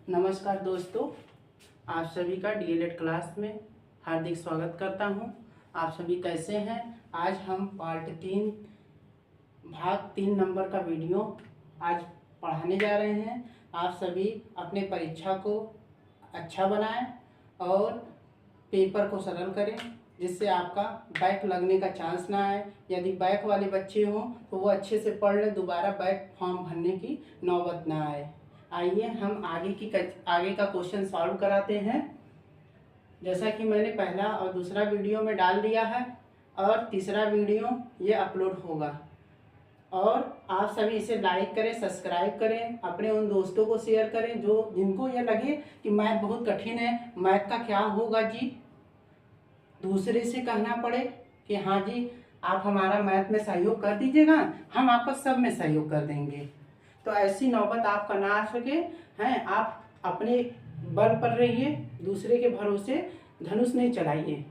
नमस्कार दोस्तों, आप सभी का डीएलएड क्लास में हार्दिक स्वागत करता हूं। आप सभी कैसे हैं? आज हम पार्ट 3 भाग 3 नंबर का वीडियो आज पढ़ाने जा रहे हैं। आप सभी अपने परीक्षा को अच्छा बनाएं और पेपर को सरल करें, जिससे आपका बैक लगने का चांस ना आए। यदि बैक वाले बच्चे हों तो वो अच्छे से पढ़ लें, दोबारा बैक फॉर्म भरने की नौबत ना आए। आइए हम आगे का क्वेश्चन सॉल्व कराते हैं। जैसा कि मैंने पहला और दूसरा वीडियो में डाल दिया है और तीसरा वीडियो ये अपलोड होगा, और आप सभी इसे लाइक करें, सब्सक्राइब करें, अपने उन दोस्तों को शेयर करें जिनको ये लगे कि मैथ बहुत कठिन है, मैथ का क्या होगा जी, दूसरे से कहना पड़े कि हाँ जी आप हमारा मैथ में सहयोग कर दीजिएगा, हम आपका सब में सहयोग कर देंगे। तो ऐसी नौबत आपका ना आ सके हैं। आप अपने बल पर रहिए, दूसरे के भरोसे धनुष नहीं चलाइए।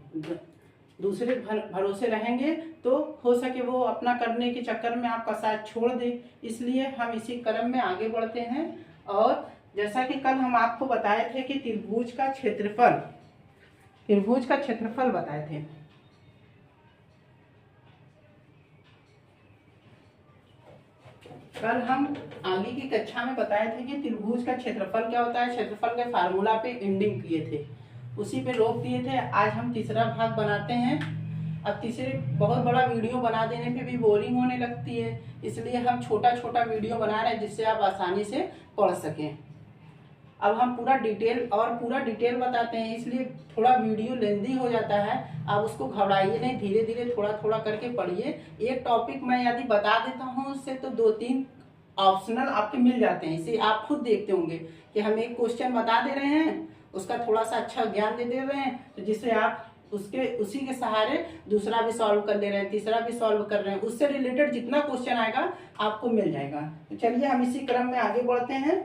दूसरे भरोसे रहेंगे तो हो सके वो अपना करने के चक्कर में आपका साथ छोड़ दे। इसलिए हम इसी क्रम में आगे बढ़ते हैं। और जैसा कि कल हम आपको बताए थे कि त्रिभुज का क्षेत्रफल बताए थे। कल हम आगे की कक्षा में बताए थे कि त्रिभुज का क्षेत्रफल क्या होता है, क्षेत्रफल के फार्मूला पे एंडिंग किए थे, उसी पे रोक दिए थे। आज हम तीसरा भाग बनाते हैं। अब तीसरे बहुत बड़ा वीडियो बना देने पे भी बोरिंग होने लगती है, इसलिए हम छोटा छोटा वीडियो बना रहे हैं जिससे आप आसानी से पढ़ सकें। अब हम पूरा डिटेल बताते हैं, इसलिए थोड़ा वीडियो लेंदी हो जाता है। आप उसको घबराइए नहीं, धीरे धीरे थोड़ा थोड़ा करके पढ़िए। एक टॉपिक मैं यदि बता देता हूँ उससे तो 2-3 ऑप्शनल आपके मिल जाते हैं। इसे आप खुद देखते होंगे कि हम एक क्वेश्चन बता दे रहे हैं, उसका थोड़ा सा अच्छा ज्ञान दे रहे हैं, तो जिससे आप उसी के सहारे दूसरा भी सॉल्व कर ले रहे हैं, तीसरा भी सॉल्व कर रहे हैं, उससे रिलेटेड जितना क्वेश्चन आएगा आपको मिल जाएगा। तो चलिए हम इसी क्रम में आगे बढ़ते हैं।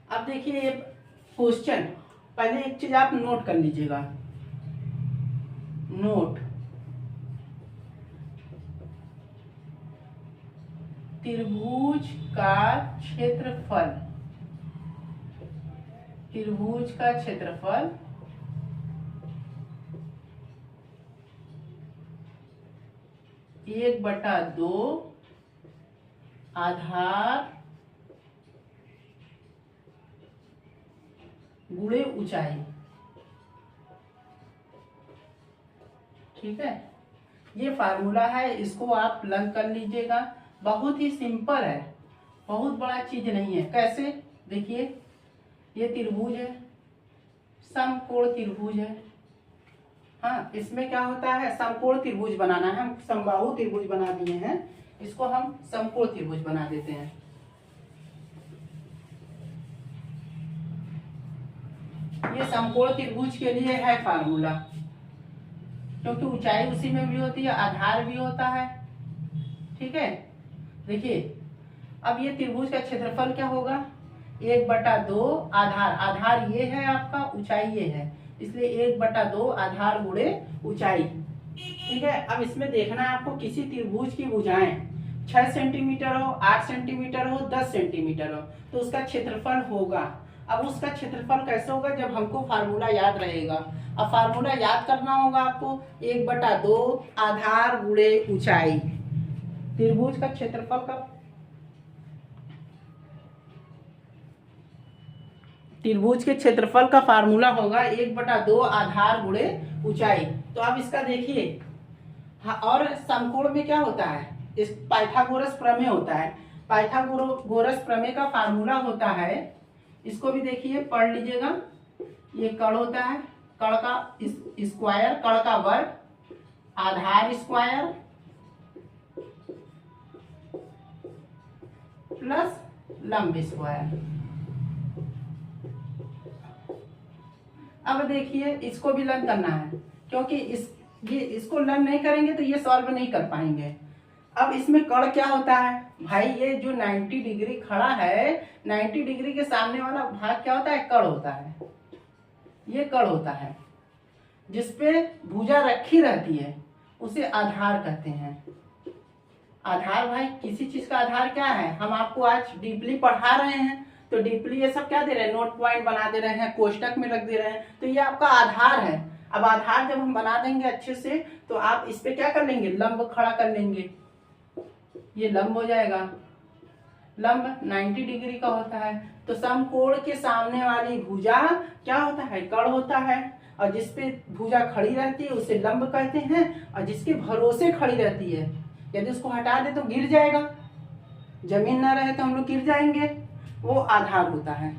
अब देखिए ये क्वेश्चन, पहले एक चीज आप नोट कर लीजिएगा। नोट, त्रिभुज का क्षेत्रफल, त्रिभुज का क्षेत्रफल 1/2 आधार गुणे ऊंचाई। ठीक है, ये फार्मूला है, इसको आप लर्न कर लीजिएगा। बहुत ही सिंपल है, बहुत बड़ा चीज नहीं है। कैसे? देखिए ये त्रिभुज है, समकोण त्रिभुज है। हाँ, इसमें क्या होता है, समकोण त्रिभुज बनाना है। हम समबाहु त्रिभुज बना दिए हैं, इसको हम समकोण त्रिभुज बना देते हैं। ये समकोण त्रिभुज के लिए है फार्मूला, क्योंकि ऊंचाई उसी में भी होती है, आधार भी होता है। ठीक है, देखिए अब ये त्रिभुज का क्षेत्रफल क्या होगा, 1/2 आधार ये है आपका, ऊंचाई ये है, इसलिए 1/2 आधार गुणे ऊंचाई। ठीक है, अब इसमें देखना है आपको किसी त्रिभुज की भुजाएं 6 सेंटीमीटर हो, 8 सेंटीमीटर हो, 10 सेंटीमीटर हो, तो उसका क्षेत्रफल होगा। अब उसका क्षेत्रफल कैसे होगा, जब हमको फार्मूला याद रहेगा। अब फार्मूला याद करना होगा आपको, 1/2 आधार गुणे ऊंचाई। त्रिभुज का क्षेत्रफल का, त्रिभुज के क्षेत्रफल का फार्मूला होगा 1/2 आधार गुणे ऊंचाई। तो अब इसका देखिए, हाँ, और समकोण में क्या होता है, इस पाइथागोरस प्रमेय होता है। पाइथागोरस प्रमेय का फार्मूला होता है, इसको भी देखिए पढ़ लीजिएगा। ये कण होता है, कण का स्क्वायर, कण का वर्ग, आधार स्क्वायर प्लस लंब स्क्वायर। अब देखिए इसको भी लर्न करना है, क्योंकि इसको लर्न नहीं करेंगे तो ये सॉल्व नहीं कर पाएंगे। अब इसमें कण क्या होता है भाई, ये जो 90 डिग्री खड़ा है, 90 डिग्री के सामने वाला भाग क्या होता है, कण होता है। ये कण होता है जिसपे भुजा रखी रहती है, उसे आधार कहते हैं। आधार भाई किसी चीज का आधार क्या है, हम आपको आज डीपली पढ़ा रहे हैं तो डीपली ये सब क्या दे रहे हैं, नोट पॉइंट बना दे रहे हैं, कोष्टक में रख दे रहे हैं। तो ये आपका आधार है। अब आधार जब हम बना देंगे अच्छे से, तो आप इस पे क्या कर लेंगे, लंब खड़ा कर लेंगे। ये लंब हो जाएगा। लंब 90 डिग्री का होता है। तो समकोण के सामने वाली भुजा क्या होता है, कर्ण होता है। और जिसपे भुजा खड़ी रहती है उसे लंब कहते हैं। और जिसके भरोसे खड़ी रहती है, यदि उसको हटा दे तो गिर जाएगा, जमीन ना रहे तो हम लोग गिर जाएंगे, वो आधार होता है।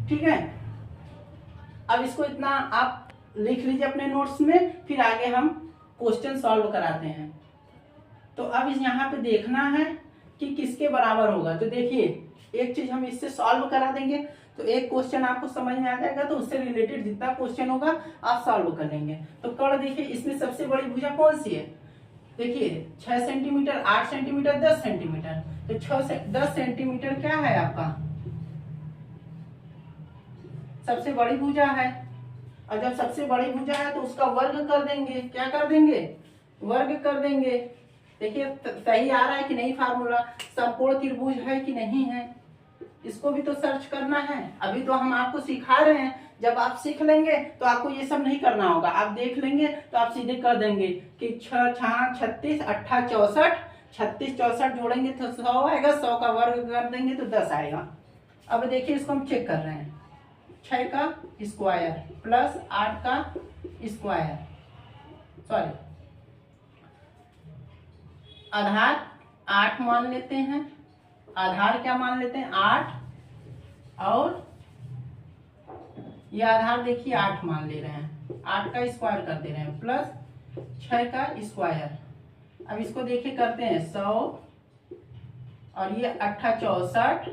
ठीक है, अब इसको इतना आप लिख लीजिए अपने नोट्स में, फिर आगे हम क्वेश्चन सॉल्व कराते हैं। तो अब इस यहाँ पे देखना है कि किसके बराबर होगा। तो देखिए, एक चीज हम इससे सॉल्व करा देंगे तो एक क्वेश्चन आपको समझ में आ जाएगा, तो उससे रिलेटेड जितना क्वेश्चन होगा आप सॉल्व कर लेंगे। तो कर्ण देखिए, इसमें सबसे बड़ी भुजा कौन सी है, देखिए 6 सेंटीमीटर, 8 सेंटीमीटर, 10 सेंटीमीटर। तो 6 से 10 सेंटीमीटर क्या है आपका, सबसे बड़ी भुजा है। और जब सबसे बड़ी भुजा है तो उसका वर्ग कर देंगे। क्या कर देंगे, वर्ग कर देंगे। देखिए सही आ रहा है कि नहीं फार्मूला, समकोण त्रिभुज है कि नहीं है, इसको भी तो सर्च करना है। अभी तो हम आपको सिखा रहे हैं, जब आप सीख लेंगे तो आपको ये सब नहीं करना होगा। आप देख लेंगे तो आप सीधे कर देंगे कि 6 6 36 8 64, 36 64 जोड़ेंगे तो 100 आएगा, 100 का वर्ग कर देंगे तो 10 आएगा। अब देखिए इसको हम चेक कर रहे हैं, 6 का स्क्वायर प्लस 8 का स्क्वायर, सॉरी आधार 8 मान लेते हैं। आधार क्या मान लेते हैं, 8, और ये आधार देखिए 8 मान ले रहे हैं, 8 का स्क्वायर कर दे रहे हैं प्लस 6 का स्क्वायर। अब इसको देखिए करते हैं 100, और ये 8 64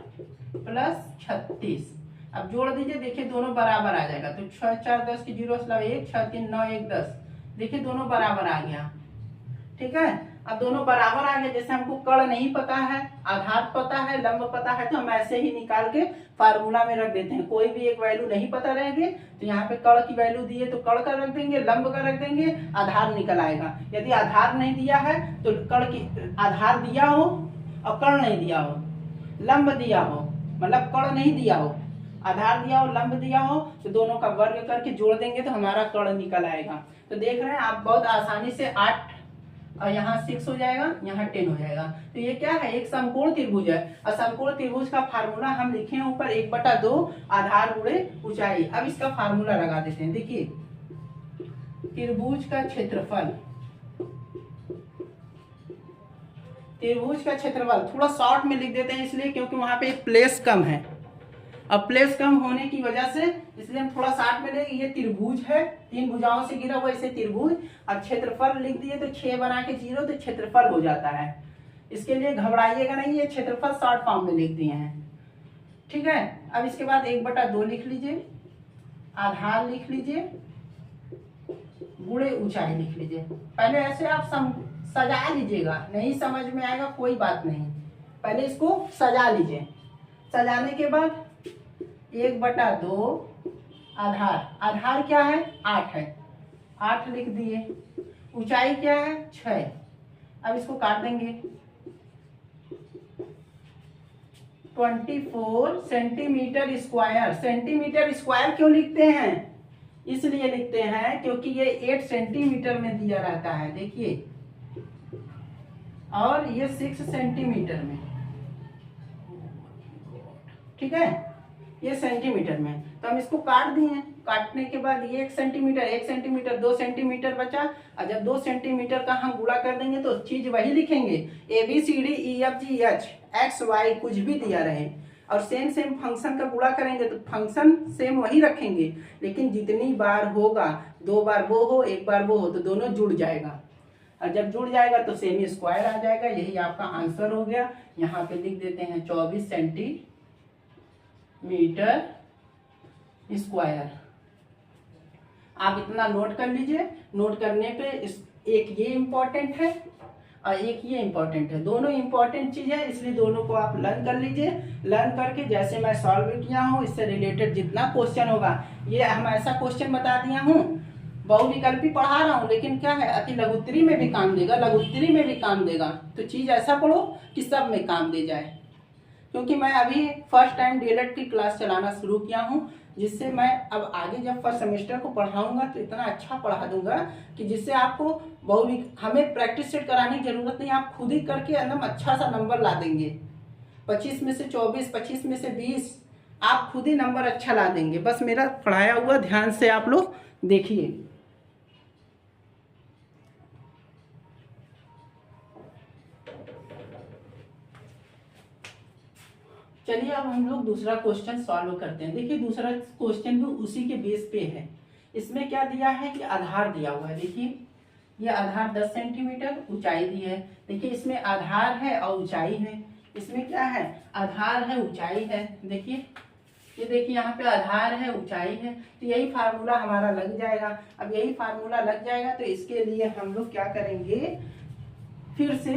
प्लस 36। अब जोड़ दीजिए, देखिए दोनों बराबर आ जाएगा। तो 6 4 10 की 0 1, 6 3 9 1 10, देखिए दोनों बराबर आ गया। ठीक है, अब दोनों बराबर आ गए। जैसे हमको कर्ण नहीं पता है, आधार पता है, लंब पता है, तो हम ऐसे ही निकाल के फार्मूला में रख देते हैं। कोई भी एक वैल्यू नहीं पता रहेगी तो यहाँ पे कर्ण की वैल्यू दी है तो कर्ण का रख देंगे, लंब का रख देंगे, आधार निकल आएगा। यदि आधार नहीं दिया है तो कर्ण की आधार दिया हो और कर्ण नहीं दिया हो, लंब दिया हो, मतलब कर्ण नहीं दिया हो, आधार दिया हो, लंब दिया हो, तो दोनों का वर्ग करके जोड़ देंगे तो हमारा कर्ण निकल आएगा। तो देख रहे हैं आप, बहुत आसानी से 8 और यहाँ 6 हो जाएगा, यहाँ 10 हो जाएगा। तो ये क्या है, एक समकोण त्रिभुज है। और समकोण त्रिभुज का फार्मूला हम लिखे हैं ऊपर 1/2 आधार गुणे ऊंचाई। अब इसका फार्मूला लगा देते हैं। देखिए त्रिभुज का क्षेत्रफल, त्रिभुज का क्षेत्रफल थोड़ा शॉर्ट में लिख देते हैं इसलिए क्योंकि वहां पे प्लेस कम है। अब प्लेस कम होने की वजह से इसलिए हम थोड़ा शॉर्ट में लेंगे। ये त्रिभुज है, 3 भुजाओं से घिरा हुआ इसे त्रिभुज, और क्षेत्रफल लिख दिए तो 6 बना के 0 तो क्षेत्रफल हो जाता है। इसके लिए घबराइएगा नहीं, ये क्षेत्रफल शॉर्ट फॉर्म में लिख दिए हैं। ठीक है, अब इसके बाद 1/2 लिख लीजिए, आधार लिख लीजिए, गुणे ऊंचाई लिख लीजिए। पहले ऐसे आप सजा लीजिएगा, नहीं समझ में आएगा कोई बात नहीं, पहले इसको सजा लीजिए। सजाने के बाद 1/2 आधार, आधार क्या है 8 है, 8 लिख दिए। ऊंचाई क्या है 6। अब इसको काट देंगे, 24 सेंटीमीटर स्क्वायर। सेंटीमीटर स्क्वायर क्यों लिखते हैं, इसलिए लिखते हैं क्योंकि ये 8 सेंटीमीटर में दिया रहता है, देखिए, और ये 6 सेंटीमीटर में। ठीक है, ये सेंटीमीटर में। तो हम इसको काट दिए, काटने के बाद ये 1 सेंटीमीटर, 1 सेंटीमीटर, 2 सेंटीमीटर बचा। और जब 2 सेंटीमीटर का हम गुणा कर देंगे तो चीज वही लिखेंगे, ABCD EFGH XY कुछ भी दिया रहे, और सेम फंक्शन का गुणा करेंगे तो फंक्शन सेम वही रखेंगे, लेकिन जितनी बार होगा, 2 बार वो हो 1 बार वो हो, तो दोनों जुड़ जाएगा। और जब जुड़ जाएगा तो सेमी स्क्वायर आ जाएगा। यही आपका आंसर हो गया। यहाँ पे लिख देते हैं 24 सेंटीमीटर स्क्वायर। आप इतना नोट कर लीजिए। नोट करने पे एक ये इम्पोर्टेंट है और एक ये इम्पोर्टेंट है, दोनों इम्पोर्टेंट चीज है, इसलिए दोनों को आप लर्न कर लीजिए। लर्न करके जैसे मैं सॉल्व किया हूँ, इससे रिलेटेड जितना क्वेश्चन होगा, ये हम ऐसा क्वेश्चन बता दिया हूँ, बहुविकल्पी पढ़ा रहा हूँ, लेकिन क्या है अति लघुत्तरी में भी काम देगा, लघुत्तरी में भी काम देगा। तो चीज ऐसा पढ़ो कि सब में काम दे जाए। क्योंकि मैं अभी फर्स्ट टाइम डीएलएड की क्लास चलाना शुरू किया हूँ, जिससे मैं अब आगे जब फर्स्ट सेमेस्टर को पढ़ाऊंगा तो इतना अच्छा पढ़ा दूंगा कि जिससे आपको बहुत हमें प्रैक्टिस सेट कराने की जरूरत नहीं, आप खुद ही करके एकदम अच्छा सा नंबर ला देंगे। 25 में से 24, 25 में से 20, आप खुद ही नंबर अच्छा ला देंगे। बस मेरा पढ़ाया हुआ ध्यान से आप लोग देखिए। चलिए अब हम लोग दूसरा क्वेश्चन सॉल्व करते हैं। देखिए दूसरा क्वेश्चन भी उसी के बेस पे है। इसमें क्या दिया है कि आधार दिया हुआ है। देखिए ये आधार 10 सेंटीमीटर, ऊंचाई दी है। देखिए इसमें आधार है और ऊंचाई है। इसमें क्या है, आधार है ऊंचाई है। देखिए ये देखिए यहाँ पे आधार है ऊंचाई है, तो यही फार्मूला हमारा लग जाएगा। अब यही फार्मूला लग जाएगा तो इसके लिए हम लोग क्या करेंगे, फिर से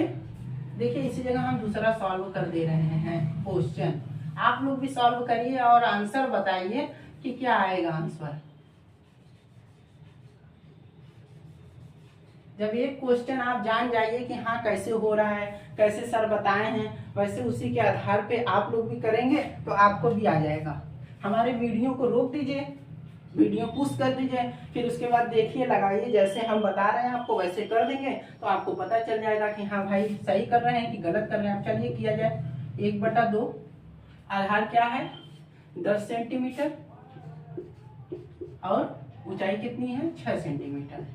देखिए इसी जगह हम दूसरा सॉल्व कर दे रहे हैं क्वेश्चन। आप लोग भी सॉल्व करिए और आंसर बताइए कि क्या आएगा आंसर। जब एक क्वेश्चन आप जान जाइए कि हाँ कैसे हो रहा है, कैसे सर बताए हैं, वैसे उसी के आधार पे आप लोग भी करेंगे तो आपको भी आ जाएगा। हमारे वीडियो को रोक दीजिए, वीडियो पुश कर दीजिए, फिर उसके बाद देखिए लगाइए, जैसे हम बता रहे हैं आपको वैसे कर देंगे तो आपको पता चल जाएगा कि हाँ भाई सही कर रहे हैं कि गलत कर रहे हैं। चलिए किया जाए। 1/2 आधार क्या है 10 सेंटीमीटर और ऊंचाई कितनी है 6 सेंटीमीटर।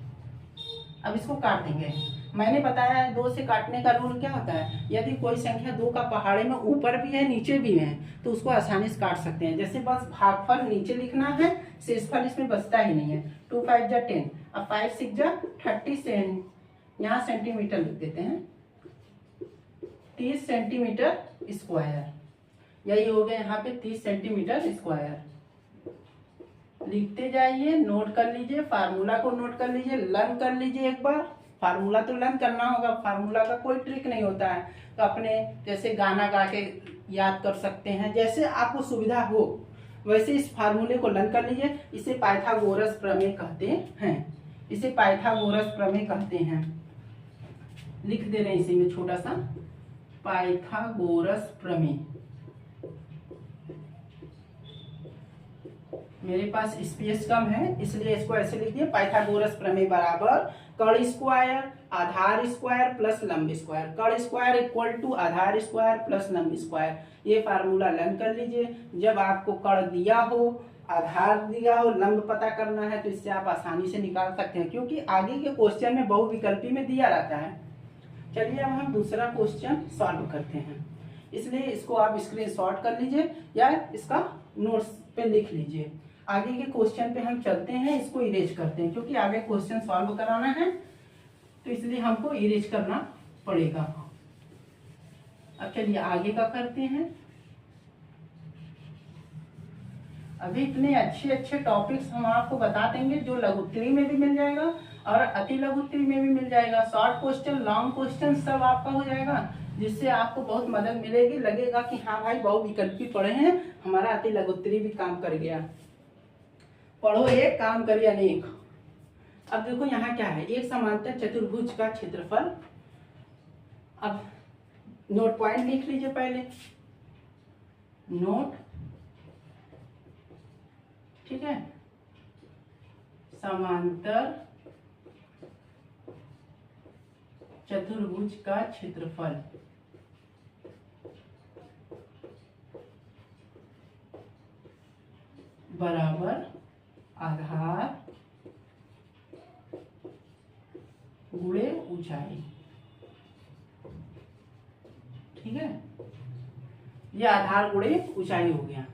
अब इसको काट देंगे। मैंने बताया है 2 से काटने का रूल क्या होता है, यदि कोई संख्या 2 का पहाड़े में ऊपर भी है नीचे भी है तो उसको आसानी से काट सकते हैं। जैसे बस भागफल नीचे लिखना है, शेषफल इसमें बचता ही नहीं है। 2 5 जा 10, अब 5 6 जा 30 यहाँ सेंटीमीटर लिख देते हैं, 30 सेंटीमीटर स्क्वायर। यही हो गया यहाँ पे 30 सेंटीमीटर स्क्वायर। लिखते जाइए, नोट कर लीजिए, फार्मूला को नोट कर लीजिए, लर्न कर लीजिए एक बार। फार्मूला तो लर्न करना होगा, फार्मूला का कोई ट्रिक नहीं होता है। तो अपने जैसे गाना गा के याद कर सकते हैं, जैसे आपको सुविधा हो वैसे इस फार्मूले को लर्न कर लीजिए। इसे पाइथागोरस प्रमेय कहते हैं, इसे पाइथागोरस प्रमेय कहते हैं। लिख दे रहे हैं इसी में छोटा सा, पाइथागोरस प्रमेय। मेरे पास स्पेस कम है इसलिए इसको ऐसे लिख दिया, पाइथागोरस प्रमेय बराबर कर्ण स्क्वायर आधार स्क्वायर प्लस लंब स्क्वायर। कर्ण स्क्वायर इक्वल टू आधार स्क्वायर प्लस लंब स्क्वायर। ये फार्मूला लर्न कर लीजिए। जब आपको कर्ण दिया हो, आधार दिया हो, लंब पता करना है तो इससे आप आसानी से निकाल सकते हैं, क्योंकि आगे के क्वेश्चन में बहुविकल्पी में दिया रहता है। चलिए अब हम दूसरा क्वेश्चन सॉल्व करते हैं, इसलिए इसको आप स्क्रीनशॉट कर लीजिए या इसका नोट्स पे लिख लीजिए। आगे के क्वेश्चन पे हम चलते हैं, इसको इरेज करते हैं क्योंकि आगे क्वेश्चन सॉल्व कराना है तो इसलिए हमको इरेज करना पड़ेगा। अब चलिए आगे का करते हैं। अभी इतने अच्छे अच्छे टॉपिक्स हम आपको बता देंगे जो लघुत्तरी में भी मिल जाएगा और अति लघुत्तरी में भी मिल जाएगा। शॉर्ट क्वेश्चन, लॉन्ग क्वेश्चन सब आपका हो जाएगा, जिससे आपको बहुत मदद मिलेगी। लगेगा कि हाँ भाई बहुविकल्पी पढ़े हैं, हमारा अति लघुत्तरी भी काम कर गया। पढ़ो एक काम करिए अनेक। अब देखो यहाँ क्या है, एक समांतर चतुर्भुज का क्षेत्रफल। अब नोट पॉइंट लिख लीजिए पहले, नोट, ठीक है। समांतर चतुर्भुज का क्षेत्रफल बराबर आधार गुणे ऊंचाई, ठीक है। ये आधार गुणे ऊंचाई हो गया।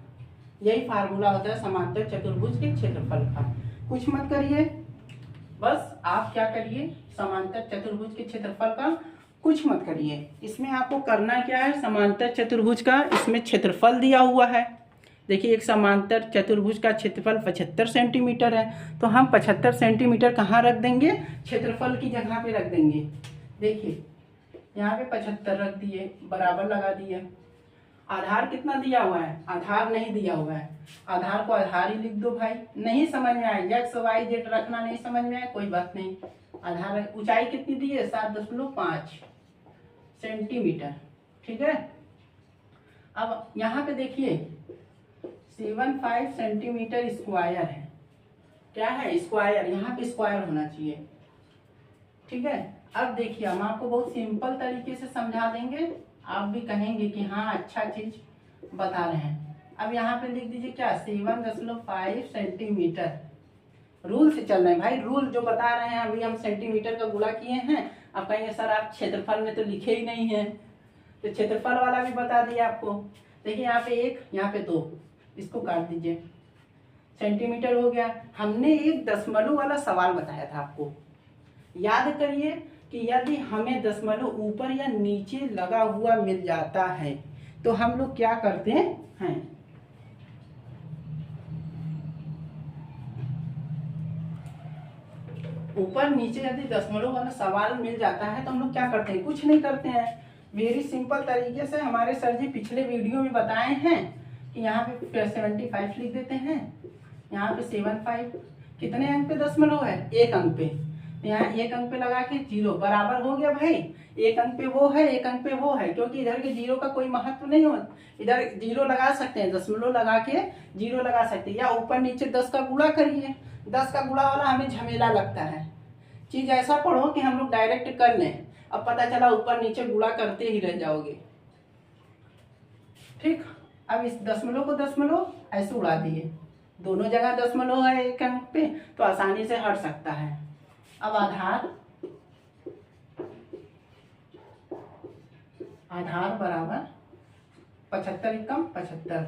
यही फार्मूला होता है समांतर चतुर्भुज के क्षेत्रफल का। कुछ मत करिए, बस आप क्या करिए, समांतर चतुर्भुज के क्षेत्रफल का कुछ मत करिए। इसमें आपको करना क्या है, समांतर चतुर्भुज का इसमें क्षेत्रफल दिया हुआ है। देखिए एक समांतर चतुर्भुज का क्षेत्रफल 75 सेंटीमीटर है, तो हम 75 सेंटीमीटर कहाँ रख देंगे, क्षेत्रफल की जगह पे रख देंगे। देखिए यहाँ पे 75 रख दिए, बराबर लगा दिए। आधार कितना दिया हुआ है, आधार नहीं दिया हुआ है, आधार को आधार ही लिख दो भाई। नहीं समझ में आए, एक्स वाई जेड रखना नहीं समझ में आए कोई बात नहीं। आधार ऊंचाई कितनी दी है 7.5 सेंटीमीटर, ठीक है। अब यहाँ पे देखिए 75 सेंटीमीटर स्क्वायर है। क्या है? स्क्वायर। यहाँ पे स्क्वायर होना चाहिए। ठीक है। अब देखिए हम आपको बहुत सिंपल तरीके से समझा देंगे, आप भी कहेंगे कि हाँ अच्छा चीज बता रहे हैं। अब यहाँ पे लिख दीजिए क्या, 7.5 सेंटीमीटर। रूल से चल रहे हैं भाई, रूल जो बता रहे हैं। अभी हम सेंटीमीटर का गुणा किए हैं। अब कहेंगे सर आप क्षेत्रफल में तो लिखे ही नहीं है, तो क्षेत्रफल वाला भी बता दिया आपको। देखिए यहाँ पे 1, यहाँ पे 2, इसको काट दीजिए, सेंटीमीटर हो गया। हमने एक दशमलव वाला सवाल बताया था आपको, याद करिए कि यदि हमें दशमलव ऊपर या नीचे लगा हुआ मिल जाता है तो हम लोग क्या करते हैं, ऊपर नीचे यदि दशमलव वाला सवाल मिल जाता है तो हम लोग क्या करते हैं, कुछ नहीं करते हैं। वेरी सिंपल तरीके से हमारे सर जी पिछले वीडियो में बताए हैं कि यहाँ पे 75 लिख देते हैं, यहाँ पे 75 कितने अंक पे दशमलव है, 1 अंक पे, यहाँ 1 अंक पे लगा के 0 बराबर हो गया भाई। 1 अंक पे वो है, 1 अंक पे वो है, क्योंकि इधर के 0 का कोई महत्व नहीं हो। इधर 0 लगा सकते हैं, दशमलव लगा के 0 लगा सकते हैं, या ऊपर नीचे 10 का गुणा करिए। 10 का गुणा वाला हमें झमेला लगता है। चीज ऐसा पढ़ो कि हम लोग डायरेक्ट कर लें, अब पता चला ऊपर नीचे गुणा करते ही रह जाओगे। ठीक। अब इस दशमलव को दशमलव ऐसे उड़ा दिए, दोनों जगह दशमलव है 1 अंक पे, तो आसानी से हट सकता है। अब आधार बराबर 75 एकम 75,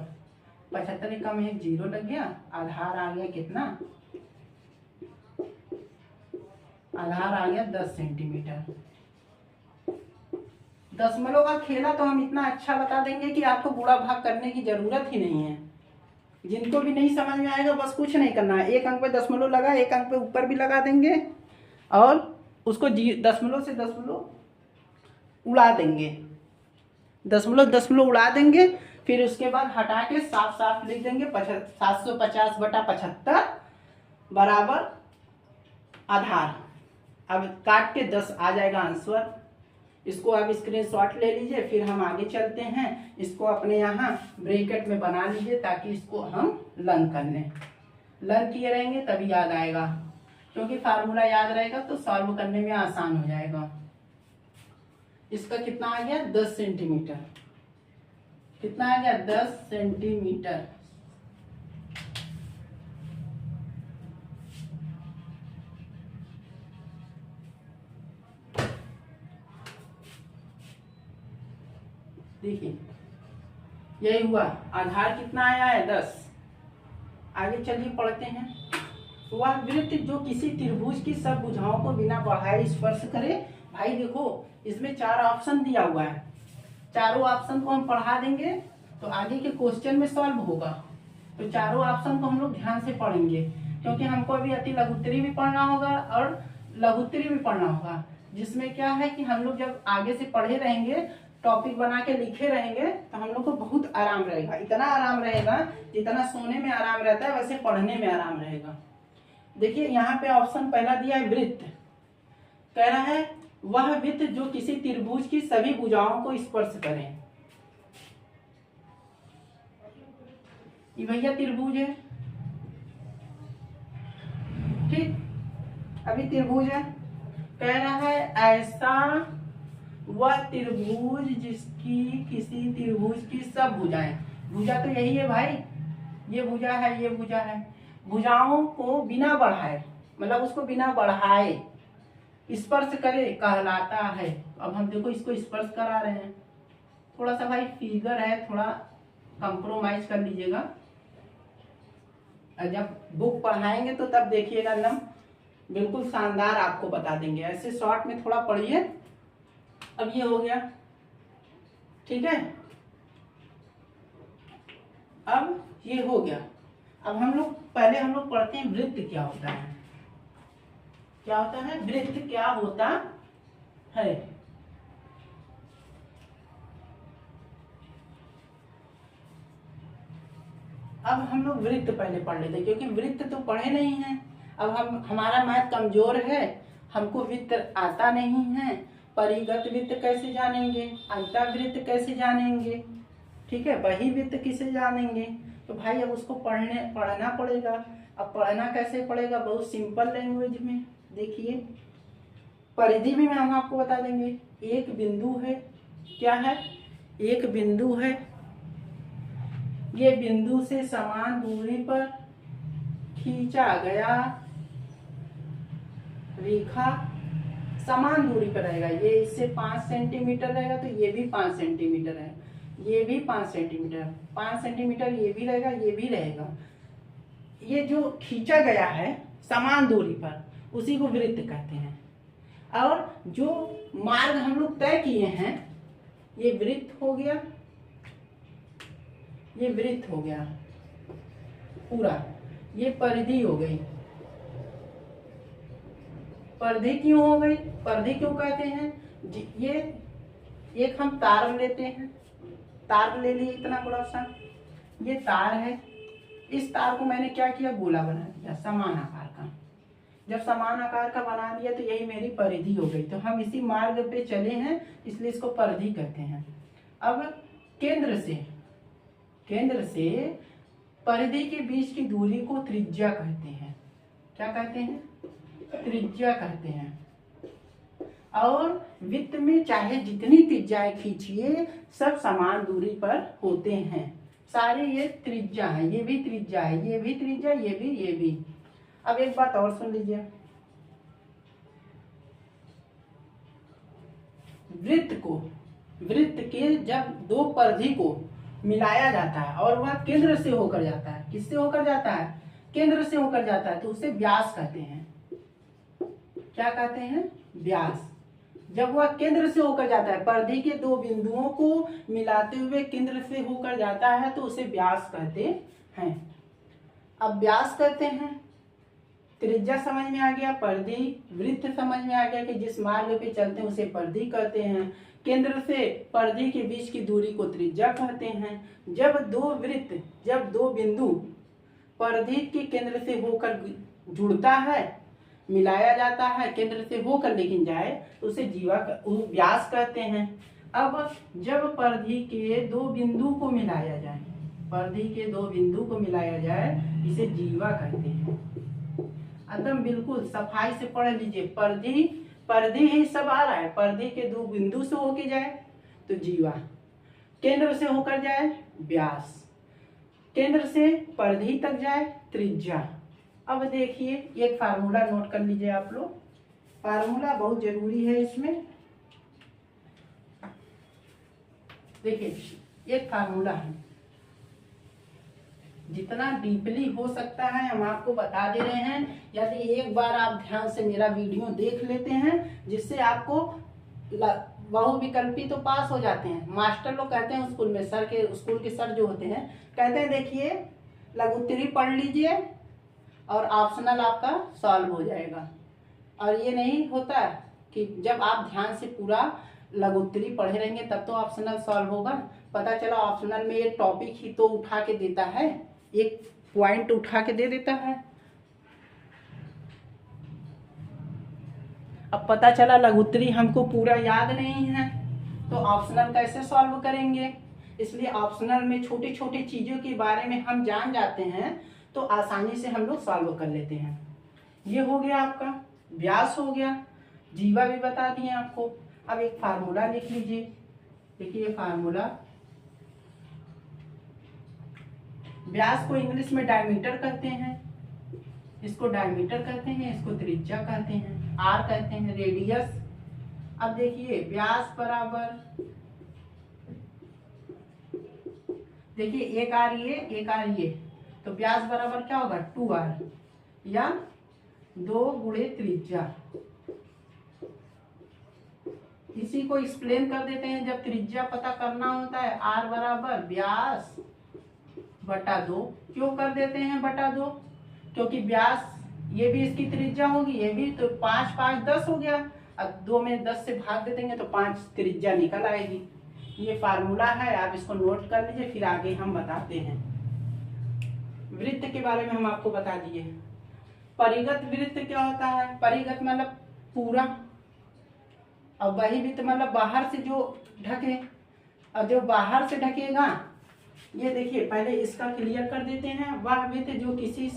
75 एकम 1 0 लग गया, आधार आ गया कितना, आधार आ गया 10 सेंटीमीटर। दशमलव का खेला तो हम इतना अच्छा बता देंगे कि आपको गुणा भाग करने की जरूरत ही नहीं है। जिनको भी नहीं समझ में आएगा बस कुछ नहीं करना है, 1 अंक पे दशमलव लगा, 1 अंक पे ऊपर भी लगा देंगे और उसको दशमलव से दशमलव उड़ा देंगे, दशमलव दशमलव उड़ा देंगे। फिर उसके बाद हटा के साफ साफ लिख देंगे 750/75 बराबर आधार। अब काट के 10 आ जाएगा आंसर। इसको आप स्क्रीनशॉट ले लीजिए, फिर हम आगे चलते हैं। इसको अपने यहाँ ब्रैकेट में बना लीजिए ताकि इसको हम लर्न कर लें। लर्न किए रहेंगे तभी याद आएगा, क्योंकि फार्मूला याद रहेगा तो सॉल्व करने में आसान हो जाएगा। इसका कितना आ गया, 10 सेंटीमीटर। कितना आ गया, 10 सेंटीमीटर। देखिए यही हुआ, आधार कितना आया है, 10। आगे चलिए पढ़ते हैं। वह वृत्त जो किसी त्रिभुज की सब भुजाओं को बिना बढ़ाए स्पर्श करे। भाई देखो इसमें 4 ऑप्शन दिया हुआ है, चारों ऑप्शन को हम पढ़ा देंगे तो आगे के क्वेश्चन में सॉल्व होगा। तो चारों ऑप्शन को हम लोग ध्यान से पढ़ेंगे, क्योंकि हमको अभी अति लघुत्तरी भी पढ़ना होगा और लघुत्तरी भी पढ़ना होगा, जिसमें क्या है कि हम लोग जब आगे से पढ़े रहेंगे, टॉपिक बना के लिखे रहेंगे, तो हम लोग को बहुत आराम रहेगा। इतना आराम रहेगा जितना सोने में आराम रहता है वैसे पढ़ने में आराम रहेगा। देखिए यहाँ पे ऑप्शन पहला दिया है वृत्त। कह रहा है वह वृत्त जो किसी त्रिभुज की सभी भुजाओं को स्पर्श करे। ये भैया त्रिभुज है, ठीक, अभी त्रिभुज है। कह रहा है ऐसा वह त्रिभुज जिसकी किसी त्रिभुज की सब भुजाएं, भुजा तो यही है भाई, ये भुजा है, ये भुजा है, भुजाओं को बिना बढ़ाए, मतलब उसको बिना बढ़ाए स्पर्श करे कहलाता है। अब हम देखो इसको स्पर्श करा रहे हैं, थोड़ा सा भाई फिगर है, थोड़ा कंप्रोमाइज कर लीजिएगा। जब बुक पढ़ाएंगे तो तब देखिएगा एकदम बिल्कुल शानदार आपको बता देंगे, ऐसे शॉर्ट में थोड़ा पढ़िए। अब ये हो गया, ठीक है, अब ये हो गया। अब हम लोग पहले पढ़ते हैं वृत्त क्या होता है। क्या होता है वृत्त, क्या होता है। अब हम लोग वृत्त पहले पढ़ लेते हैं, क्योंकि वृत्त तो पढ़े नहीं हैं। अब हमारा मैथ कमजोर है, हमको वृत्त आता नहीं है। परिगत वृत्त कैसे जानेंगे, अंतःवृत्त कैसे जानेंगे, ठीक है, बहिर्वृत्त किसे जानेंगे? तो भाई अब उसको पढ़ना पड़ेगा। अब पढ़ना कैसे पड़ेगा? बहुत सिंपल लैंग्वेज में। देखिए, परिधि भी हम आपको बता देंगे। एक बिंदु है, क्या है? एक बिंदु है, ये बिंदु से समान दूरी पर खींचा गया रेखा समान दूरी पर रहेगा। ये इससे 5 सेंटीमीटर रहेगा, तो ये भी 5 सेंटीमीटर है, ये भी 5 सेंटीमीटर, 5 सेंटीमीटर ये भी रहेगा, ये भी रहेगा। ये जो खींचा गया है समान दूरी पर, उसी को वृत्त कहते हैं। और जो मार्ग हम लोग तय किए हैं, ये वृत्त हो गया, ये वृत्त हो गया पूरा। ये परिधि हो गई। परिधि क्यों हो गई? परिधि क्यों कहते हैं? ये एक हम तार लेते हैं, तार ले लिए इतना बड़ा सा, ये तार है। इस तार को मैंने क्या किया? गोला बना दिया समान आकार का। जब समान आकार का बना दिया तो यही मेरी परिधि हो गई। तो हम इसी मार्ग पे चले हैं, इसलिए इसको परिधि कहते हैं। अब केंद्र से परिधि के बीच की दूरी को त्रिज्या कहते हैं। क्या कहते हैं? त्रिज्या कहते हैं। और वृत्त में चाहे जितनी त्रिज्याएं खींचिए, सब समान दूरी पर होते हैं। सारे ये त्रिज्या है, ये भी त्रिज्या है, ये भी त्रिज्या, ये भी। अब एक बात और सुन लीजिए, वृत्त के जब दो परिधि को मिलाया जाता है और वह केंद्र से होकर जाता है, किससे होकर जाता है? केंद्र से होकर जाता है, तो उसे व्यास कहते हैं। क्या कहते हैं? व्यास। जब वह केंद्र से होकर जाता है, परिधि के दो बिंदुओं को मिलाते हुए केंद्र से होकर जाता है, तो उसे व्यास कहते हैं। अब व्यास कहते हैं, त्रिज्या समझ में आ गया, परिधि, वृत्त समझ में आ गया कि जिस मार्ग पे चलते हैं उसे परिधि कहते हैं। केंद्र से परिधि के बीच की दूरी को त्रिज्या कहते हैं। जब दो बिंदु परिधि के केंद्र से होकर जुड़ता है, मिलाया जाता है, केंद्र से होकर लेकिन जाए, तो उसे व्यास कहते हैं। अब जब परिधि के दो बिंदु को मिलाया जाए, इसे जीवा कहते हैं। एकदम बिल्कुल सफाई से पढ़ लीजिए। परिधि ही सब आ रहा है। परिधि के दो बिंदु से होके जाए तो जीवा, केंद्र से होकर जाए व्यास, केंद्र से परिधि तक जाए त्रिज्या। अब देखिए, एक फार्मूला नोट कर लीजिए आप लोग। फार्मूला बहुत जरूरी है इसमें। देखिए, एक फार्मूला है, जितना डीपली हो सकता है हम आपको बता दे रहे हैं। यदि एक बार आप ध्यान से मेरा वीडियो देख लेते हैं, जिससे आपको बहुविकल्पी तो पास हो जाते हैं। मास्टर लोग कहते हैं स्कूल के सर जो होते हैं, कहते हैं देखिए लघुत्तरी पढ़ लीजिए और ऑप्शनल आपका सॉल्व हो जाएगा। और ये नहीं होता कि जब आप ध्यान से पूरा लघुत्तरी पढ़े रहेंगे तब तो ऑप्शनल सॉल्व होगा। पता चला ऑप्शनल में ये टॉपिक ही तो उठा के देता है, एक पॉइंट उठा के दे देता है। अब पता चला लघुत्तरी हमको पूरा याद नहीं है, तो ऑप्शनल कैसे सॉल्व करेंगे? इसलिए ऑप्शनल में छोटी छोटी चीजों के बारे में हम जान जाते हैं, तो आसानी से हम लोग सॉल्व कर लेते हैं। ये हो गया आपका व्यास, हो गया जीवा भी बता दिए आपको। अब एक फार्मूला लिख लीजिए। देखिए फार्मूला, व्यास को इंग्लिश में डायमीटर कहते हैं, इसको डायमीटर कहते हैं, इसको त्रिज्या कहते हैं, आर कहते हैं, रेडियस। अब देखिए व्यास बराबर, देखिए एक आर ये, तो व्यास बराबर क्या होगा? 2r या 2 गुणे त्रिज्या। इसी को एक्सप्लेन कर देते हैं। जब त्रिज्या पता करना होता है, r बराबर व्यास बटा 2। क्यों कर देते हैं बटा 2? क्योंकि व्यास ये भी इसकी त्रिज्या होगी, ये भी, तो 5 5 10 हो गया। अब 2 में 10 से भाग दे देंगे तो 5 त्रिज्या निकल आएगी। ये फार्मूला है, आप इसको नोट कर लीजिए, फिर आगे हम बताते हैं। वृत्त के बारे में हम आपको बता दिए। परिगत वृत्त क्या होता है? परिगत मतलब पूरा, और बहिर्वृत्त मतलब बाहर से जो ढके। और जो बाहर से ढकेगा ये देखिए पहले इसका क्लियर कर देते हैं। वह वृत्त जो किसी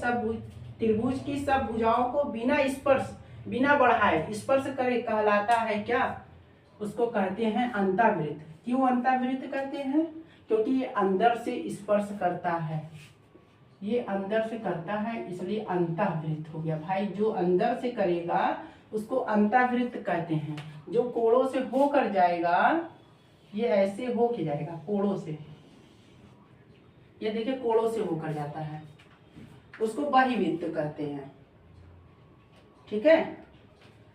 त्रिभुज की सब भुजाओं को बिना बढ़ाए स्पर्श करे कहलाता है क्या? उसको कहते हैं अंतःवृत्त। क्यों अंतःवृत्त कहते हैं? क्योंकि ये अंदर से स्पर्श करता है, ये अंदर से करता है, इसलिए अंतःवृत्त हो गया भाई। जो अंदर से करेगा उसको अंतःवृत्त कहते हैं। जो कोणों से होकर जाएगा, ये ऐसे होके जाएगा कोणों से, ये देखिए कोणों से होकर जाता है, उसको बहिर्वृत्त कहते हैं। ठीक है,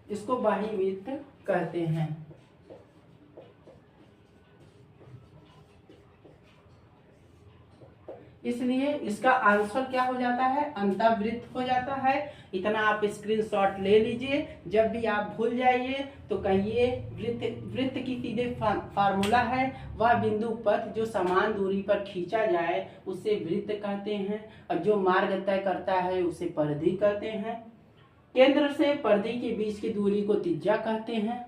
इसको बहिर्वृत्त कहते हैं। इसलिए इसका आंसर क्या हो जाता है? अंतःवृत्त हो जाता है। इतना आप स्क्रीनशॉट ले लीजिए। जब भी आप भूल जाइए तो कहिए वृत्त की सीधे फार्मूला है, वह बिंदु पथ जो समान दूरी पर खींचा जाए उसे वृत्त कहते हैं, और जो मार्ग तय करता है उसे परिधि कहते हैं। केंद्र से परिधि के बीच की दूरी को त्रिज्या कहते हैं।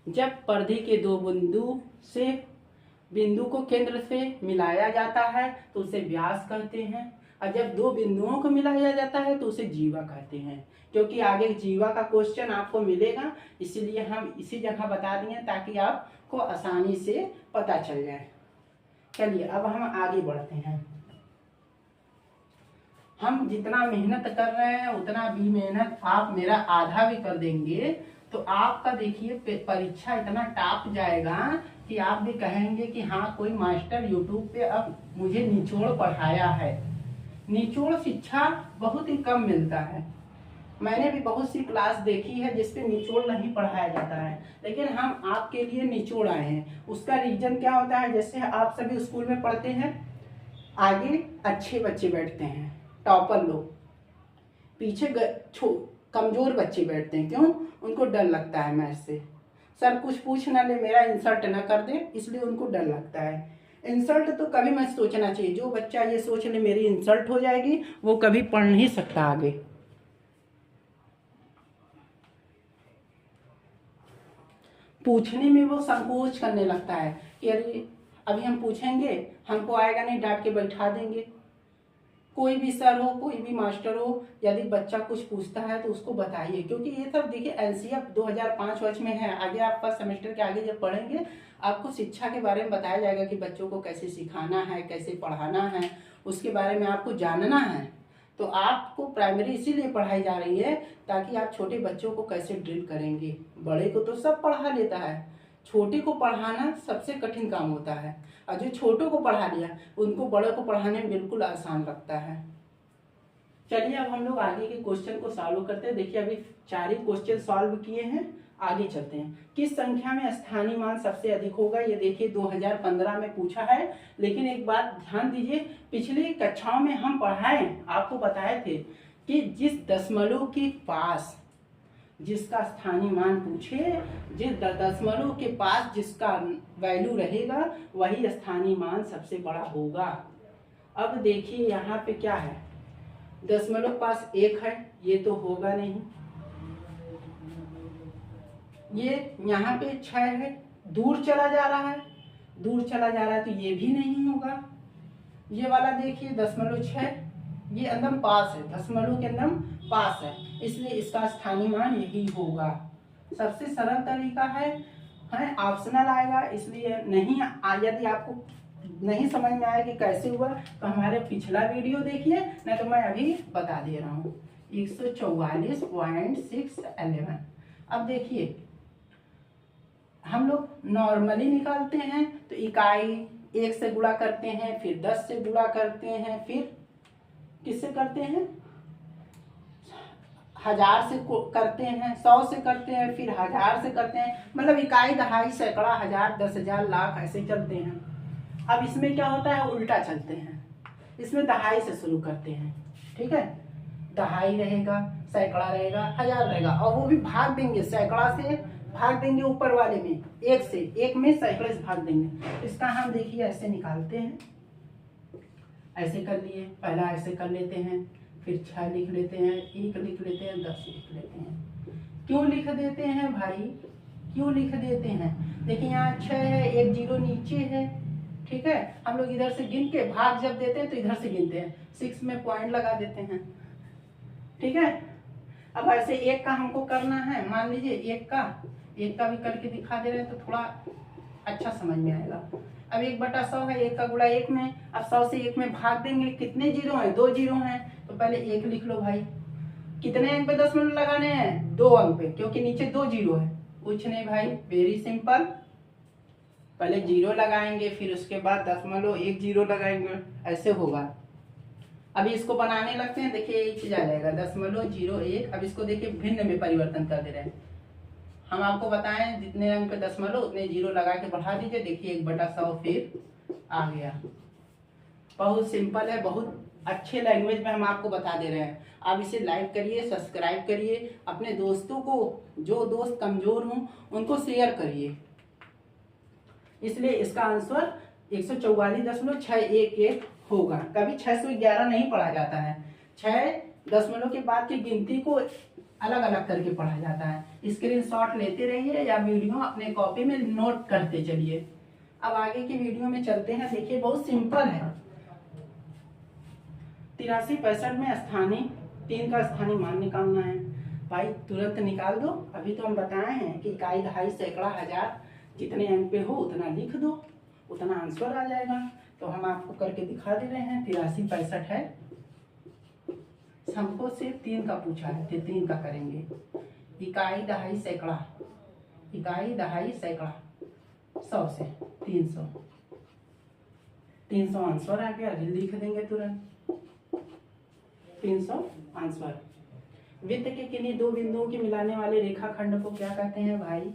जब परिधि के दो बिंदु को केंद्र से मिलाया जाता है तो उसे व्यास कहते हैं, और जब दो बिंदुओं को मिलाया जाता है तो उसे जीवा कहते हैं। क्योंकि आगे जीवा का क्वेश्चन आपको मिलेगा, इसीलिए हम इसी जगह बता दिए ताकि आपको आसानी से पता चल जाए। चलिए अब हम आगे बढ़ते हैं। हम जितना मेहनत कर रहे हैं उतना भी मेहनत आप मेरा आधा भी कर देंगे तो आपका देखिए परीक्षा इतना टॉप जाएगा कि आप भी कहेंगे कि हाँ कोई मास्टर यूट्यूब पे अब मुझे निचोड़ पढ़ाया है। निचोड़ शिक्षा बहुत ही कम मिलता है। मैंने भी बहुत सी क्लास देखी है जिसपे निचोड़ नहीं पढ़ाया जाता है, लेकिन हम आपके लिए निचोड़ आए हैं। उसका रीजन क्या होता है? जैसे आप सभी स्कूल में पढ़ते हैं, आगे अच्छे बच्चे बैठते हैं, टॉपर लोग, पीछे कमजोर बच्चे बैठते हैं। क्यों? उनको डर लगता है मैथ से, सर कुछ पूछ ना ले, मेरा इंसल्ट ना कर दे, इसलिए उनको डर लगता है। इंसल्ट तो कभी मत सोचना चाहिए। जो बच्चा ये सोच ले मेरी इंसल्ट हो जाएगी, वो कभी पढ़ नहीं सकता आगे। पूछने में वो संकोच करने लगता है कि अरे अभी हम पूछेंगे, हमको आएगा नहीं, डांट के बैठा देंगे। कोई भी सर हो, कोई भी मास्टर हो, यदि बच्चा कुछ पूछता है तो उसको बताइए, क्योंकि ये सब देखिए एनसीएफ 2005 वर्ष में है। आगे आप फर्स्ट सेमेस्टर के आगे जब पढ़ेंगे आपको शिक्षा के बारे में बताया जाएगा कि बच्चों को कैसे सिखाना है, कैसे पढ़ाना है, उसके बारे में आपको जानना है। तो आपको प्राइमरी इसीलिए पढ़ाई जा रही है ताकि आप छोटे बच्चों को कैसे ड्रिल करेंगे। बड़े को तो सब पढ़ा लेता है, छोटे को पढ़ाना सबसे कठिन काम होता है, और जो छोटों को पढ़ा लिया उनको बड़ों को पढ़ाने में बिल्कुल आसान लगता है। चलिए अब हम लोग आगे के क्वेश्चन को सॉल्व करते हैं। देखिए अभी 4 ही क्वेश्चन सॉल्व किए हैं, आगे चलते हैं। किस संख्या में स्थानीय मान सबसे अधिक होगा? ये देखिए 2015 में पूछा है, लेकिन एक बात ध्यान दीजिए, पिछली कक्षाओं में हम पढ़ाए, आपको बताए थे कि जिस दशमलव के पास जिसका स्थानीय मान पूछे, जिस दशमलव के पास जिसका वैल्यू रहेगा वही स्थानीय मान सबसे बड़ा होगा। अब देखिए यहाँ पे क्या है, दशमलव पास 1 है, ये तो होगा नहीं। ये यहाँ पे 6 है, दूर चला जा रहा है, दूर चला जा रहा है तो ये भी नहीं होगा। ये वाला देखिए 0.6, ये एकदम पास है, दशमलव के एकदम पास है, इसलिए इसका स्थानीय मान यही होगा। सबसे सरल तरीका है ऑप्शनल आएगा, इसलिए नहीं। यदि आपको नहीं समझ में आए कि कैसे हुआ तो हमारे पिछला वीडियो देखिए, नहीं तो मैं अभी बता दे रहा हूँ। 144.611। अब देखिए हम लोग नॉर्मली निकालते हैं तो इकाई 1 से गुणा करते हैं, फिर 10 से गुणा करते हैं, फिर किससे करते हैं, 1000 से करते हैं, 100 से करते हैं, फिर 1000 से करते हैं, मतलब इकाई, दहाई, सैकड़ा, 1000, 10,000, लाख ऐसे चलते हैं। अब इसमें क्या होता है, उल्टा चलते हैं। इसमें दहाई से शुरू करते हैं, ठीक है, दहाई रहेगा, सैकड़ा रहेगा, 1000 रहेगा, और वो भी भाग देंगे, सैकड़ा से भाग देंगे ऊपर वाले में, 1 से, 1 में सैकड़े से भाग देंगे। इसका हम देखिए ऐसे निकालते हैं, ऐसे कर लिए, पहला ऐसे कर लेते हैं, फिर 6 लिख लेते हैं, 1 लिख लेते हैं, 10 लिख लेते हैं। क्यों लिख देते हैं भाई, क्यों लिख देते हैं? देखिए यहाँ 6 है, 1 0 नीचे है, ठीक है, हम लोग इधर से गिन के भाग जब देते हैं तो इधर से गिनते हैं, 6 में पॉइंट लगा देते हैं। ठीक है, अब ऐसे एक का हमको करना है, मान लीजिए एक का भी करके दिखा दे रहे हैं तो थोड़ा अच्छा समझ में आएगा। अब 1/100 है, 1 का गुणा 1 में, अब 100 से 1 में भाग देंगे, कितने जीरो हैं, 2 जीरो हैं, तो पहले 1 लिख लो भाई। कितने अंक पे दशमलव लगाने हैं, 2 अंक पे, क्योंकि नीचे 2 जीरो है। कुछ नहीं भाई, वेरी सिंपल, पहले जीरो लगाएंगे, फिर उसके बाद दशमलव 1 जीरो लगाएंगे, ऐसे होगा। अभी इसको बनाने लगते हैं, देखिए ये चीज आ जाएगा 0.01। अब इसको देखिए भिन्न में परिवर्तन कर दे रहे हैं। हम आपको बताएं जितने अंक पे दशमलव उतने जीरो लगा के बढ़ा दीजिए, देखिए 1/100 फिर आ गया। बहुत सिंपल है, बहुत अच्छे लैंग्वेज में हम आपको बता दे रहे हैं। आप इसे लाइक करिए, सब्सक्राइब करिए, अपने दोस्तों को, जो दोस्त कमजोर हों उनको शेयर करिए। इसलिए इसका आंसर 144.611 होगा। कभी 611 नहीं पढ़ा जाता है, 6 दशमलव के बाद की गिनती को अलग अलग करके पढ़ा जाता है। स्क्रीनशॉट लेते रहिए या वीडियो अपने कॉपी में नोट करते चलिए। अब आगे की वीडियो में चलते हैं, देखिए बहुत सिंपल है। 83 65 में स्थानीय 3 का स्थानीय मान निकालना है। भाई तुरंत निकाल दो, अभी तो हम बताए हैं कि इकाई, दहाई, सैकड़ा, हजार, जितने अंक पे हो उतना लिख दो, उतना आंसर आ जाएगा। तो हम आपको करके दिखा दे रहे हैं। 83 65 है, हमको सिर्फ 3 का पूछा है, तो 3 का करेंगे। इकाई, दहाई, सैकड़ा, इकाई, दहाई, सैकड़ा, 100 से 300, 300 आंसर आ गया, लिख देंगे तुरंत 300 आंसर। वृत्त के किन्हीं दो बिंदुओं के मिलाने वाले रेखाखंड को क्या कहते हैं भाई?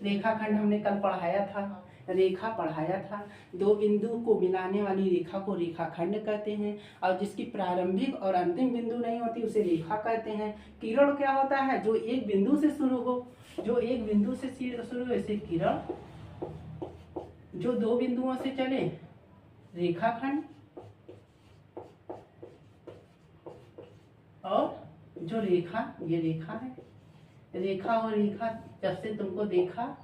रेखाखंड हमने कल पढ़ाया था, रेखा पढ़ाया था। दो बिंदु को मिलाने वाली रेखा को रेखाखंड कहते हैं, और जिसकी प्रारंभिक और अंतिम बिंदु नहीं होती उसे रेखा कहते हैं। किरण क्या होता है? जो एक बिंदु से शुरू हो, जो एक बिंदु से शुरू हो इसे किरण, जो दो बिंदुओं से चले रेखाखंड, और जो रेखा, ये रेखा है, रेखा और रेखा जब से तुमको देखा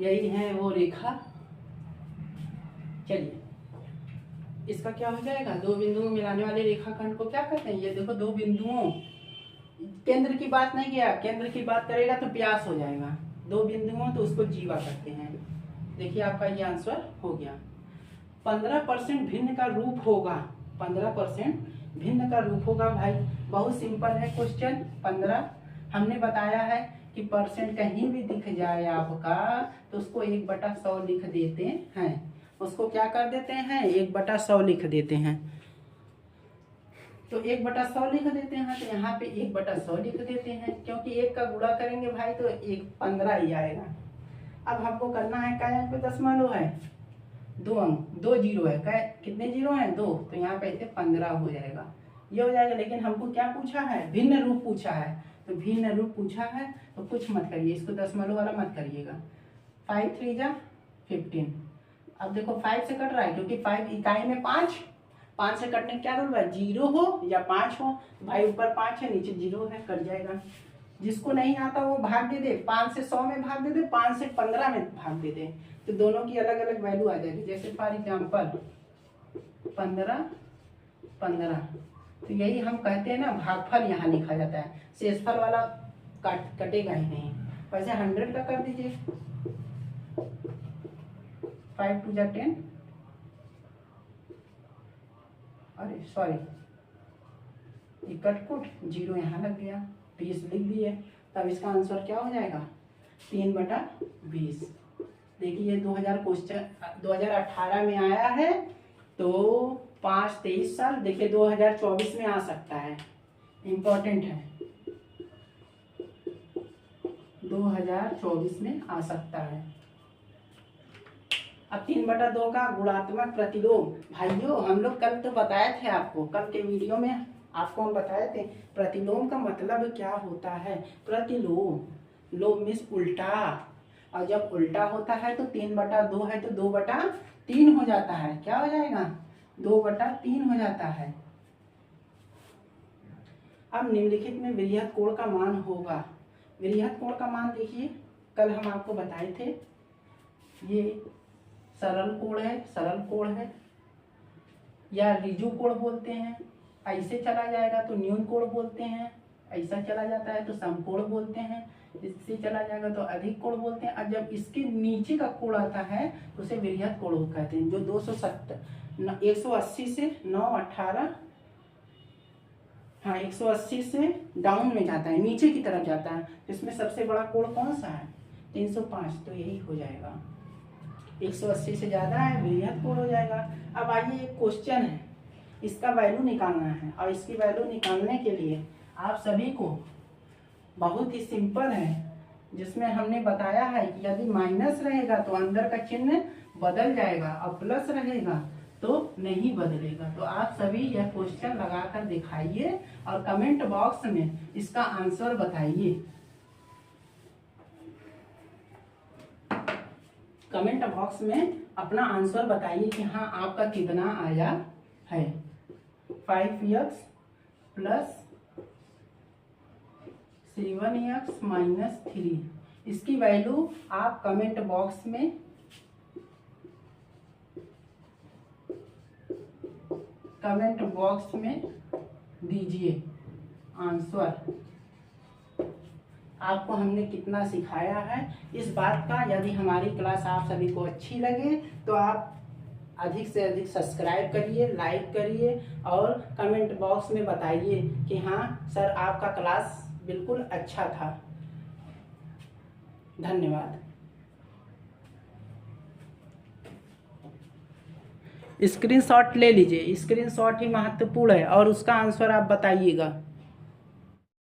यही है वो रेखा। चलिए इसका क्या हो जाएगा? दो बिंदुओं मिलाने वाले रेखाखंड को क्या कहते हैं? ये देखो दो बिंदुओं, केंद्र की बात नहीं किया, केंद्र की बात करेगा तो प्यास हो जाएगा। दो बिंदुओं तो उसको जीवा कहते हैं। देखिए आपका ये आंसर हो गया। 15% भिन्न का रूप होगा, 15% भिन्न का रूप होगा भाई। बहुत सिंपल है क्वेश्चन। 15 हमने बताया है कि परसेंट कहीं भी दिख जाए आपका तो उसको 1/100 लिख देते हैं। उसको क्या कर देते हैं? 1/100 लिख देते हैं। तो 1/100 लिख देते हैं, तो यहाँ पे 1/100 लिख देते हैं, क्योंकि 1 का गुणा करेंगे भाई तो 15 ही आएगा। अब हमको करना है क्या अंक पे दशमलव है? 2 अंक, 2 जीरो है, क्या कितने जीरो हैं? 2, तो यहाँ पे 15 हो जाएगा, ये हो जाएगा। लेकिन हमको क्या पूछा है? भिन्न रूप पूछा है, तो भिन्न रूप पूछा है तो कुछ मत करिए, इसको दशमलव वाला मत करिएगा। 5 3 जा 15। अब देखो 5 से कट रहा है, क्योंकि 5 इकाई में 5 से कटने क्या रूल है? 0 हो या 5 हो। भाई ऊपर 5 है, नीचे 0 है, कट जाएगा। जिसको नहीं आता वो भाग दे दे, 5 से 100 में भाग दे दे, 5 से 15 में भाग दे दे, तो दोनों की अलग अलग वैल्यू आ जाएगी। जैसे फॉर एग्जाम्पल 15 15, तो यही हम कहते हैं ना, भागफल यहाँ लिखा जाता है, शेषफल वाला कटेगा ही नहीं। वैसे 100 का कर दीजिए, 5 2 जा 10, अरे सॉरी ये कटकुट 0 यहाँ लग गया, 20 लिख दिए। तब इसका आंसर क्या हो जाएगा? 3/20। देखिए 2018 में आया है, तो 5-23 साल, देखिए 2024 में आ सकता है, इम्पोर्टेंट है, 2024 में आ सकता है। अब 3/2 का गुणात्मक प्रतिलोम। भाइयों हम लोग कल तो बताए थे आपको, कल के वीडियो में आपको हम बताए थे प्रतिलोम का मतलब क्या होता है। प्रतिलोम, लोम मीन्स उल्टा, और जब उल्टा होता है तो 3/2 है तो 2/3 हो जाता है। क्या हो जाएगा? 2/3 हो जाता है। अब निम्नलिखित में वृहद कोण का मान होगा। वृहद कोण का मान देखिए, कल हम आपको बताए थे, ये सरल कोण है या रिजु कोण बोलते हैं। ऐसे चला जाएगा तो न्यून कोण बोलते हैं, ऐसा चला जाता है तो समकोण बोलते हैं, इससे चला जाएगा तो अधिक कोण बोलते हैं, और जब इसके नीचे का कोण आता है तो उसे वृहद कोण कहते हैं। जो 180 से 918 हाँ 180 से डाउन में जाता है, नीचे की तरफ जाता है, तो इसमें सबसे बड़ा कोण कौन सा है 305, तो यही हो जाएगा। 180 से ज़्यादा है वृहद कोण हो जाएगा। अब आइए एक क्वेश्चन है, इसका वैल्यू निकालना है, और इसकी वैल्यू निकालने के लिए आप सभी को बहुत ही सिंपल है, जिसमें हमने बताया है कि यदि माइनस रहेगा तो अंदर का चिन्ह बदल जाएगा और प्लस रहेगा तो नहीं बदलेगा। तो आप सभी यह क्वेश्चन लगाकर दिखाइए और कमेंट बॉक्स में इसका आंसर बताइए। कमेंट बॉक्स में अपना आंसर बताइए कि हाँ आपका कितना आया है। 5x प्लस 7x माइनस 3, इसकी वैल्यू आप कमेंट बॉक्स में दीजिए आंसर। आपको हमने कितना सिखाया है इस बात का। यदि हमारी क्लास आप सभी को अच्छी लगे तो आप अधिक से अधिक सब्सक्राइब करिए, लाइक करिए और कमेंट बॉक्स में बताइए कि हाँ सर आपका क्लास बिल्कुल अच्छा था। धन्यवाद। स्क्रीनशॉट ले लीजिए, स्क्रीनशॉट ही महत्वपूर्ण है और उसका आंसर आप बताइएगा।